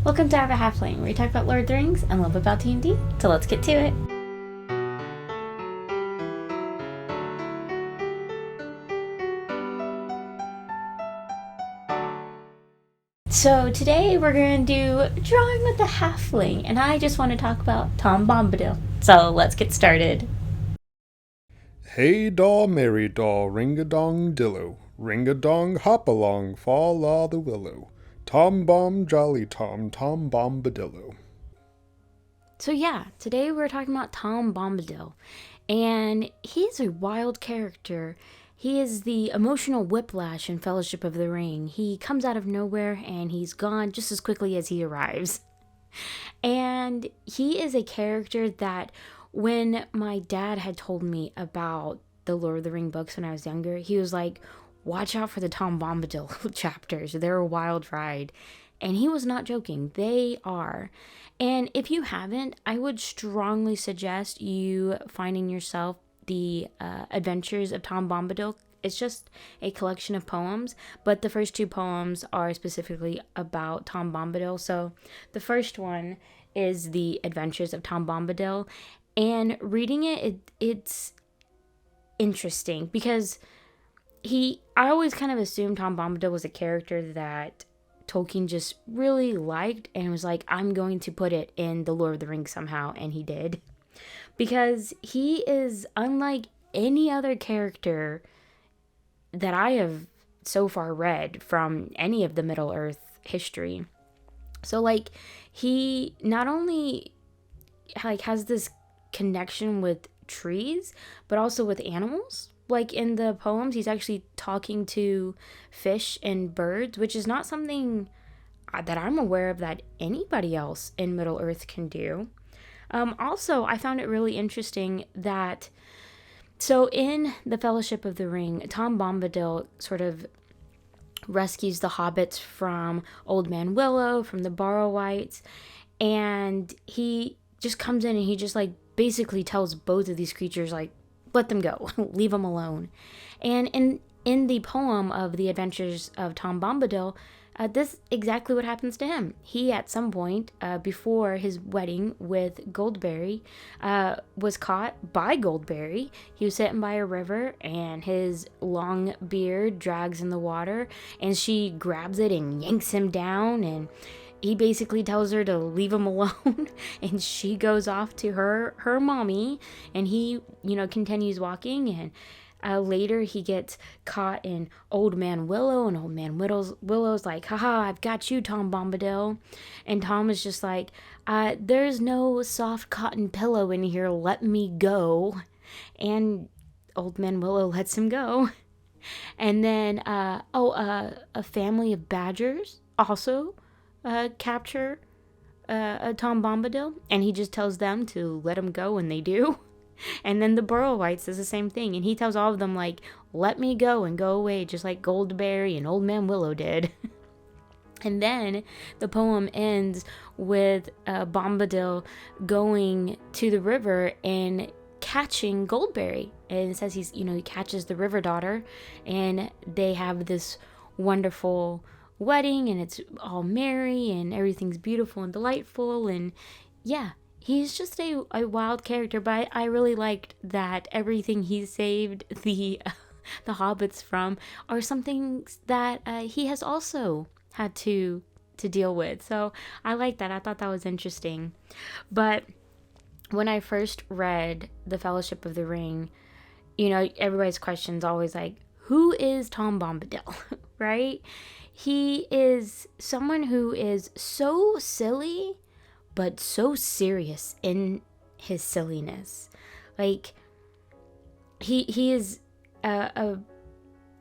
Welcome to Halfling, where we talk about Lord of the Rings and a little bit about D&D. So let's get to it. So today we're going to do Drawing with the Halfling, and I just want to talk about Tom Bombadil. So let's get started. Hey daw, merry daw, ring-a-dong dillo, ring-a-dong hop-along, fall a the willow, Tom Bomb jolly Tom, Tom Bombadillo. So yeah, today we're talking about Tom Bombadil, and he's a wild character. He is the emotional whiplash in Fellowship of the Ring. He comes out of nowhere and he's gone just as quickly as he arrives. And he is a character that when my dad had told me about the Lord of the Ring books when I was younger, he was like, watch out for the Tom Bombadil chapters. They're a wild ride. And he was not joking. They are. And if you haven't, I would strongly suggest you finding yourself the Adventures of Tom Bombadil. It's just a collection of poems, but the first two poems are specifically about Tom Bombadil. So the first one is the Adventures of Tom Bombadil, and reading it's interesting because I always kind of assumed Tom Bombadil was a character that Tolkien just really liked and was like, I'm going to put it in the Lord of the Rings somehow, and he did. Because he is unlike any other character that I have so far read from any of the Middle-earth history. So, like, he not only, like, has this connection with trees, but also with animals. Like, in the poems, he's actually talking to fish and birds, which is not something that I'm aware of that anybody else in Middle-earth can do. Also, I found it really interesting that, so in the Fellowship of the Ring, Tom Bombadil sort of rescues the hobbits from Old Man Willow, from the Borrowites, and he just comes in and he just, like, basically tells both of these creatures, like, let them go, leave them alone. And in the poem of The Adventures of Tom Bombadil, this is exactly what happens to him. He, at some point, before his wedding with Goldberry, was caught by Goldberry. He was sitting by a river, and his long beard drags in the water, and she grabs it and yanks him down, and he basically tells her to leave him alone, and she goes off to her mommy, and he, continues walking, and later he gets caught in Old Man Willow, and Old Man Willow's like, haha, I've got you, Tom Bombadil. And Tom is just like, there's no soft cotton pillow in here, let me go. And Old Man Willow lets him go. And then, a family of badgers also capture Tom Bombadil, and he just tells them to let him go, and they do. And then the Borrowites does the same thing, and he tells all of them, like, let me go and go away, just like Goldberry and Old Man Willow did. And then the poem ends with Bombadil going to the river and catching Goldberry. And it says he catches the river daughter, and they have this wonderful wedding, and it's all merry, and everything's beautiful and delightful, and yeah. He's just a wild character, but I really liked that everything he saved the hobbits from are something that he has also had to deal with. So I like that. I thought that was interesting. But when I first read The Fellowship of the Ring, everybody's question's always like, who is Tom Bombadil, right? He is someone who is so silly, but so serious in his silliness. Like, he is a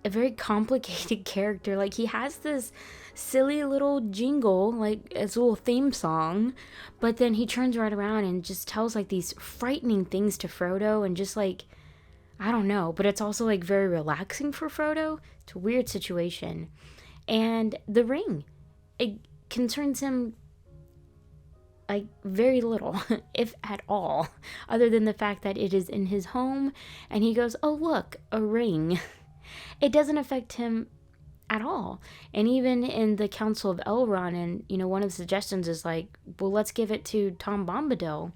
very complicated character. Like, he has this silly little jingle, like his little theme song, but then he turns right around and just tells, like, these frightening things to Frodo, and just, like, I don't know, but it's also, like, very relaxing for Frodo. It's a weird situation. And the ring, it concerns him, like, very little, if at all, other than the fact that it is in his home, and he goes, oh, look, a ring. It doesn't affect him at all. And even in the Council of Elrond, and one of the suggestions is like, well, let's give it to Tom Bombadil.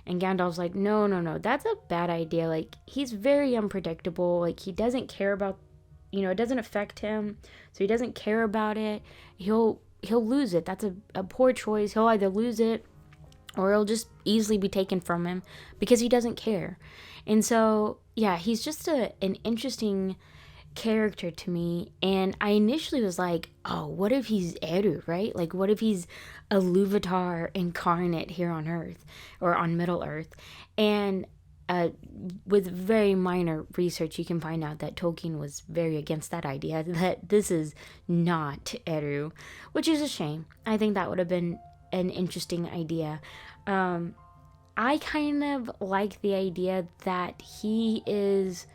And Gandalf's like, no, no, no, that's a bad idea. Like, he's very unpredictable. Like, he doesn't care about, it doesn't affect him, so he doesn't care about it. He'll lose it. That's a poor choice. He'll either lose it or it'll just easily be taken from him because he doesn't care. And so, yeah, he's just an interesting character to me. And I initially was like, oh, what if he's Eru, right? Like, what if he's a Luvatar incarnate here on Earth or on Middle Earth? And with very minor research, you can find out that Tolkien was very against that idea, that this is not Eru, which is a shame. I think that would have been an interesting idea. I kind of like the idea that he is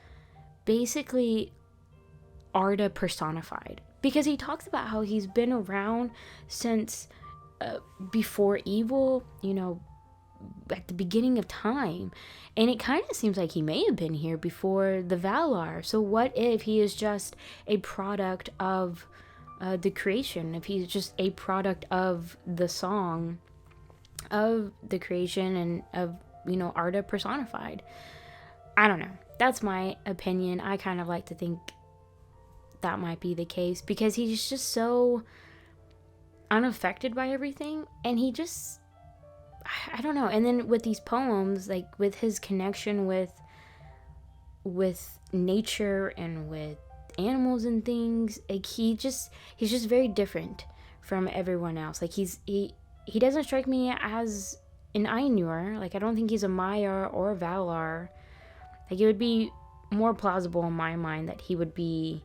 basically Arda personified, because he talks about how he's been around since before evil, at the beginning of time. And it kind of seems like he may have been here before the Valar. So what if he is just a product of the creation, if he's just a product of the song of the creation and of, Arda personified? I don't know. That's my opinion. I kind of like to think that might be the case, because he's just so unaffected by everything, and he just, I don't know. And then with these poems, like with his connection with nature and with animals and things, like he's just very different from everyone else. Like he doesn't strike me as an Ainur. Like, I don't think he's a Maiar or a Valar. Like, it would be more plausible in my mind that he would be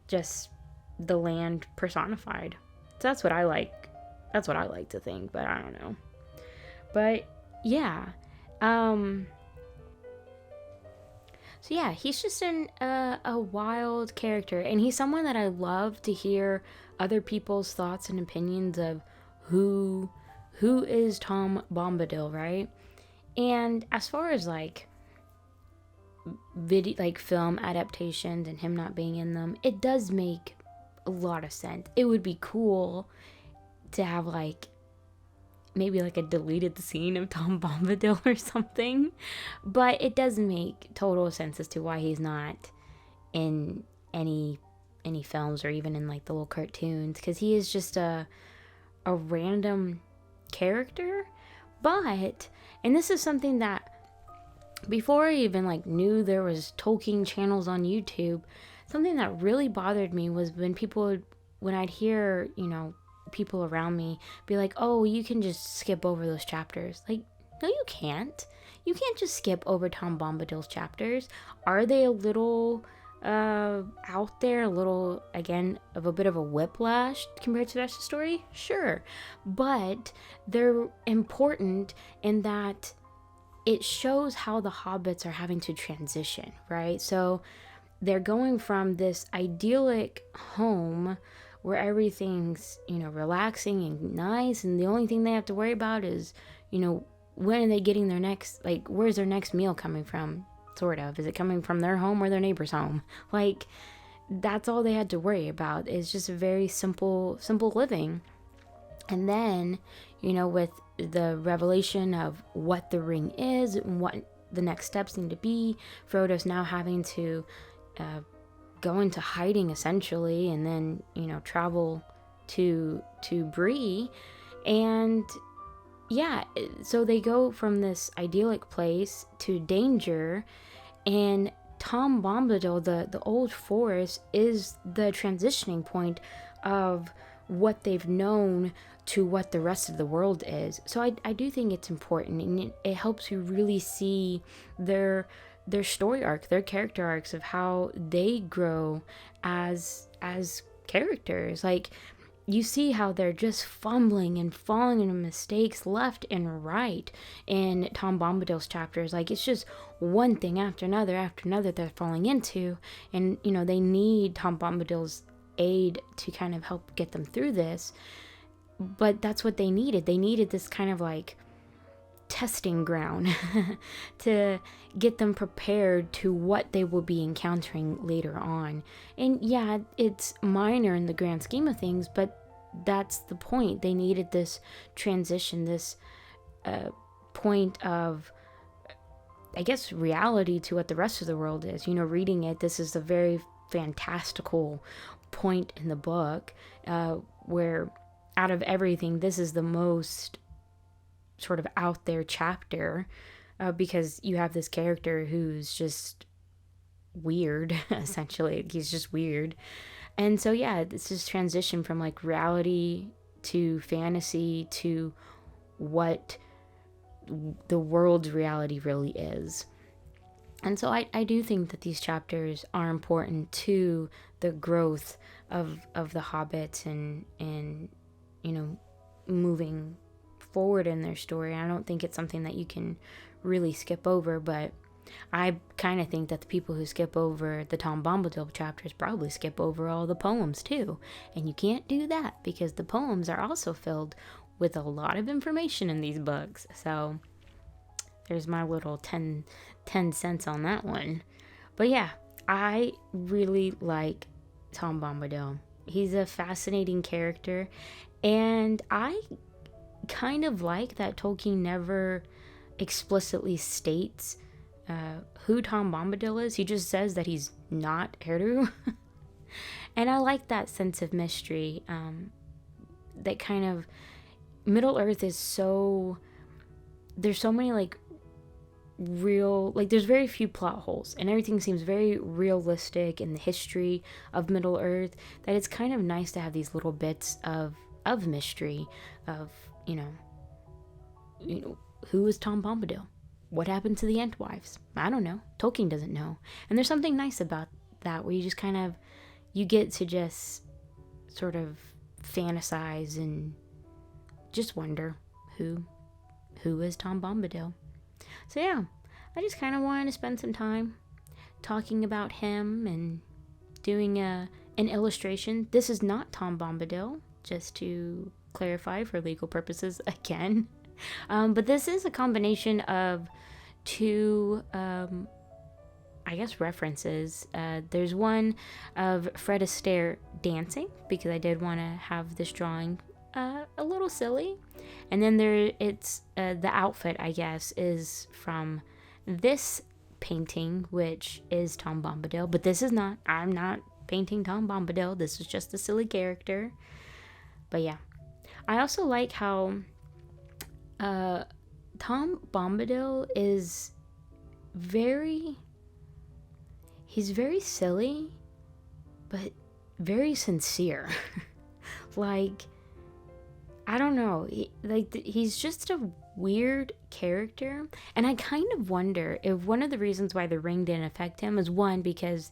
just the land personified. So that's what I like. That's what I like to think, but I don't know. But yeah, so yeah, he's just a wild character, and he's someone that I love to hear other people's thoughts and opinions of who is Tom Bombadil, right? And as far as like film adaptations and him not being in them, it does make a lot of sense. It would be cool to have like maybe like a deleted scene of Tom Bombadil or something, but it does make total sense as to why he's not in any films or even in like the little cartoons, because he is just a random character. But, and this is something that before I even like knew there was Tolkien channels on YouTube, something that really bothered me was when I'd hear, people around me be like, oh, you can just skip over those chapters. Like, no, you can't. You can't just skip over Tom Bombadil's chapters. Are they a little out there, a little, again, of a bit of a whiplash compared to the rest of the story? Sure. But they're important in that it shows how the hobbits are having to transition, right? So they're going from this idyllic home where everything's, relaxing and nice, and the only thing they have to worry about is, when are they getting their next, like, where's their next meal coming from, sort of. Is it coming from their home or their neighbor's home? Like, that's all they had to worry about. It's just a very simple living. And then, with the revelation of what the ring is and what the next steps need to be, Frodo's now having to go into hiding essentially, and then travel to Bree. And yeah, so they go from this idyllic place to danger, and Tom Bombadil, the old forest, is the transitioning point of what they've known to what the rest of the world is. So I do think it's important, and it helps you really see their story arc, their character arcs of how they grow as characters. Like, you see how they're just fumbling and falling into mistakes left and right in Tom Bombadil's chapters. Like, it's just one thing after another they're falling into, and they need Tom Bombadil's aid to kind of help get them through this. But that's what they needed. They needed this kind of like testing ground to get them prepared to what they will be encountering later on. And yeah, it's minor in the grand scheme of things, but that's the point. They needed this transition, this point of, I guess, reality to what the rest of the world is. Reading it, this is a very fantastical point in the book, where out of everything, this is the most sort of out there chapter, because you have this character who's just weird. Essentially, he's just weird. And so yeah, it's this transition from like reality to fantasy to what the world's reality really is. And so I do think that these chapters are important to the growth of the hobbits and moving forward in their story. I don't think it's something that you can really skip over, but I kind of think that the people who skip over the Tom Bombadil chapters probably skip over all the poems too. And you can't do that because the poems are also filled with a lot of information in these books. So there's my little 10 cents on that one. But yeah, I really like Tom Bombadil. He's a fascinating character, and I kind of like that Tolkien never explicitly states who Tom Bombadil is. He just says that he's not Eru. And I like that sense of mystery. That kind of Middle Earth is so, there's so many like real, like there's very few plot holes, and everything seems very realistic in the history of Middle Earth, that it's kind of nice to have these little bits of mystery of, who is Tom Bombadil? What happened to the Entwives? I don't know. Tolkien doesn't know. And there's something nice about that, where you just kind of, you get to just sort of fantasize and just wonder who is Tom Bombadil. So yeah, I just kind of wanted to spend some time talking about him and doing an illustration. This is not Tom Bombadil, just to clarify for legal purposes again. But this is a combination of two, I guess, references. There's one of Fred Astaire dancing, because I did want to have this drawing a little silly. And then it's the outfit, I guess, is from this painting, which is Tom Bombadil. But this is not, I'm not painting Tom Bombadil. This is just a silly character. But yeah, I also like how Tom Bombadil is he's very silly, but very sincere. Like, I don't know, he's just a weird character. And I kind of wonder if one of the reasons why the ring didn't affect him is, one, because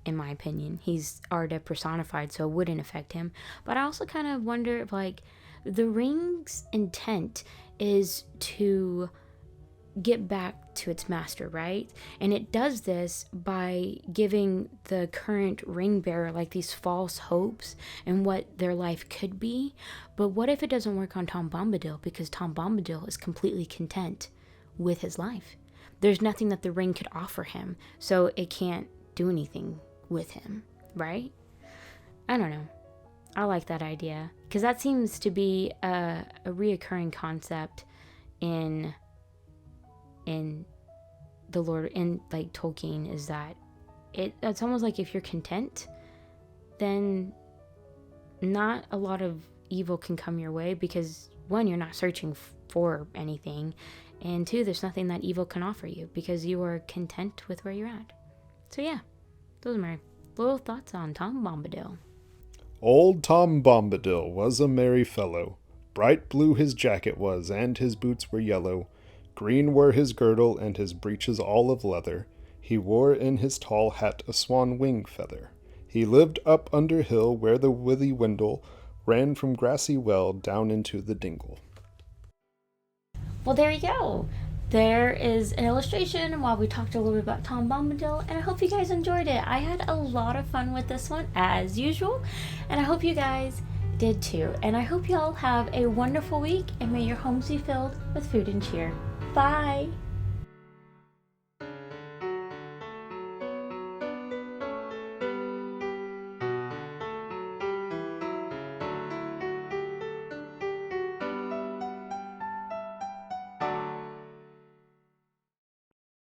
in my opinion he's Arda personified, so it wouldn't affect him. But I also kind of wonder if, like, the ring's intent is to get back to its master, right? And it does this by giving the current ring bearer like these false hopes and what their life could be. But what if it doesn't work on Tom Bombadil? Because Tom Bombadil is completely content with his life. There's nothing that the ring could offer him, so it can't do anything with him, right? I don't know. I like that idea, because that seems to be a reoccurring concept in the Lord, in like Tolkien, is that it's almost like if you're content, then not a lot of evil can come your way, because one, you're not searching for anything, and two, there's nothing that evil can offer you because you are content with where you're at. So yeah, those are my little thoughts on Tom Bombadil. Old Tom Bombadil was a merry fellow. Bright blue his jacket was, and his boots were yellow. Green were his girdle, and his breeches all of leather. He wore in his tall hat a swan wing feather. He lived up under hill, where the withy windle ran from grassy well down into the dingle. Well, there you go. There is an illustration while we talked a little bit about Tom Bombadil, and I hope you guys enjoyed it. I had a lot of fun with this one, as usual, and I hope you guys did too. And I hope you all have a wonderful week, and may your homes be filled with food and cheer. Bye.